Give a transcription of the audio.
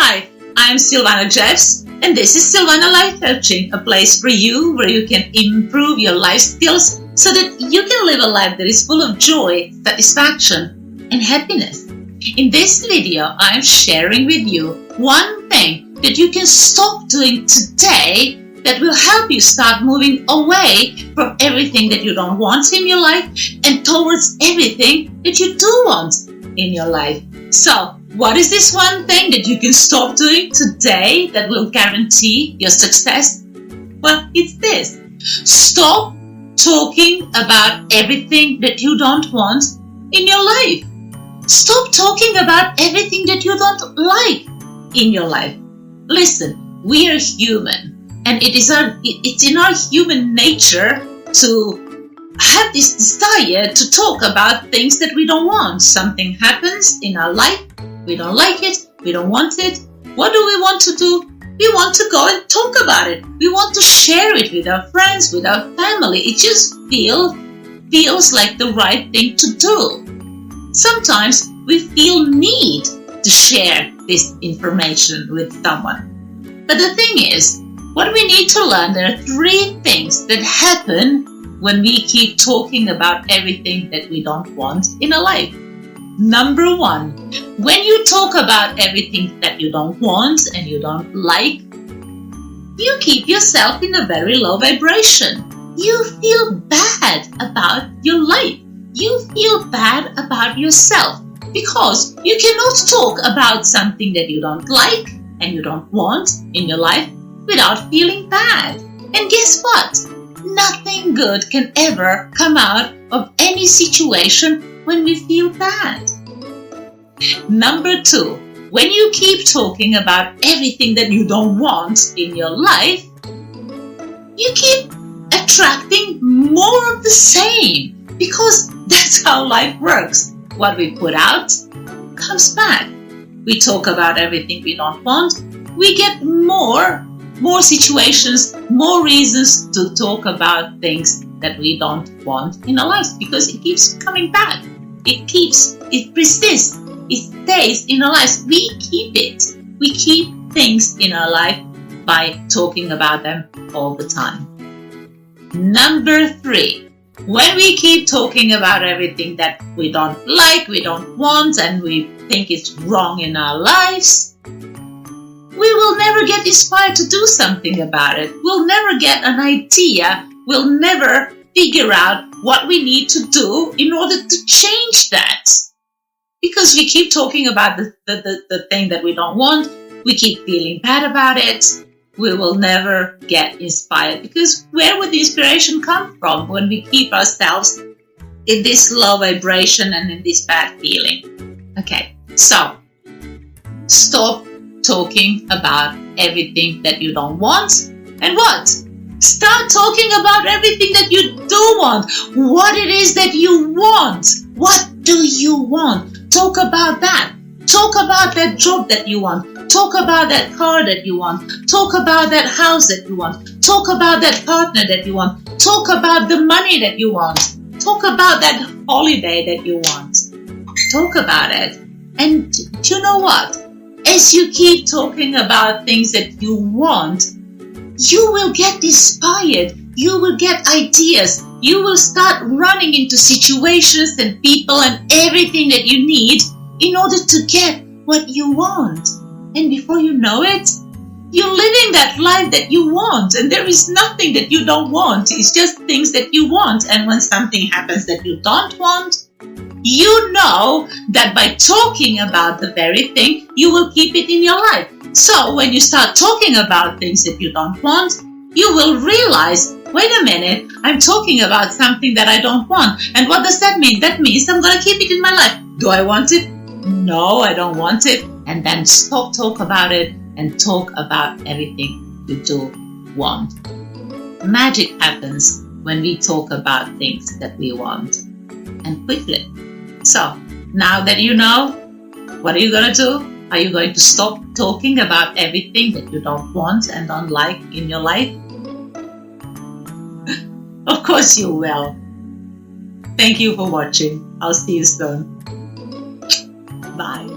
Hi, I'm Silvana Jeffs, and this is Silvana Life Coaching, a place for you where you can improve your life skills so that you can live a life that is full of joy, satisfaction, and happiness. In this video, I'm sharing with you one thing that you can stop doing today that will help you start moving away from everything that you don't want in your life and towards everything that you do want in your life. So, what is this one thing that you can stop doing today that will guarantee your success? Well, it's this. Stop talking about everything that you don't want in your life. Stop talking about everything that you don't like in your life. Listen, we are human. And it's in our human nature to have this desire to talk about things that we don't want. Something happens in our life, we don't like it, we don't want it. What do we want to do? We want to go and talk about it. We want to share it with our friends, with our family. It just feels like the right thing to do. Sometimes we feel need to share this information with someone. But the thing is, what we need to learn, there are 3 things that happen when we keep talking about everything that we don't want in our life. Number 1, when you talk about everything that you don't want and you don't like, you keep yourself in a very low vibration. You feel bad about your life. You feel bad about yourself because you cannot talk about something that you don't like and you don't want in your life without feeling bad. And guess what? Nothing good can ever come out of any situation when we feel bad. Number 2, when you keep talking about everything that you don't want in your life, you keep attracting more of the same because that's how life works. What we put out comes back. We talk about everything we don't want, we get more situations, more reasons to talk about things that we don't want in our lives because it keeps coming back. It persists, it stays in our lives. We keep it. We keep things in our life by talking about them all the time. Number 3, when we keep talking about everything that we don't like, we don't want, and we think it's wrong in our lives, we will never get inspired to do something about it. We'll never get an idea. We'll never figure out what we need to do in order to change that. Because we keep talking about the thing that we don't want. We keep feeling bad about it. We will never get inspired. Because where would the inspiration come from when we keep ourselves in this low vibration and in this bad feeling? Okay, so stop talking about everything that you don't want, and what? Start talking about everything that you do want. What it is that you want. What do you want? Talk about that. Talk about that job that you want. Talk about that car that you want. Talk about that house that you want. Talk about that partner that you want. Talk about the money that you want. Talk about that holiday that you want. Talk about it. And you know what? As you keep talking about things that you want, you will get inspired. You will get ideas. You will start running into situations and people and everything that you need in order to get what you want. And before you know it, you're living that life that you want. And there is nothing that you don't want. It's just things that you want. And when something happens that you don't want, you know that by talking about the very thing, you will keep it in your life. So when you start talking about things that you don't want, you will realize, wait a minute, I'm talking about something that I don't want. And what does that mean? That means I'm going to keep it in my life. Do I want it? No, I don't want it. And then stop talk about it and talk about everything you do want. Magic happens when we talk about things that we want, and quickly. So, now that you know, what are you going to do? Are you going to stop talking about everything that you don't want and don't like in your life? Of course you will. Thank you for watching. I'll see you soon. Bye.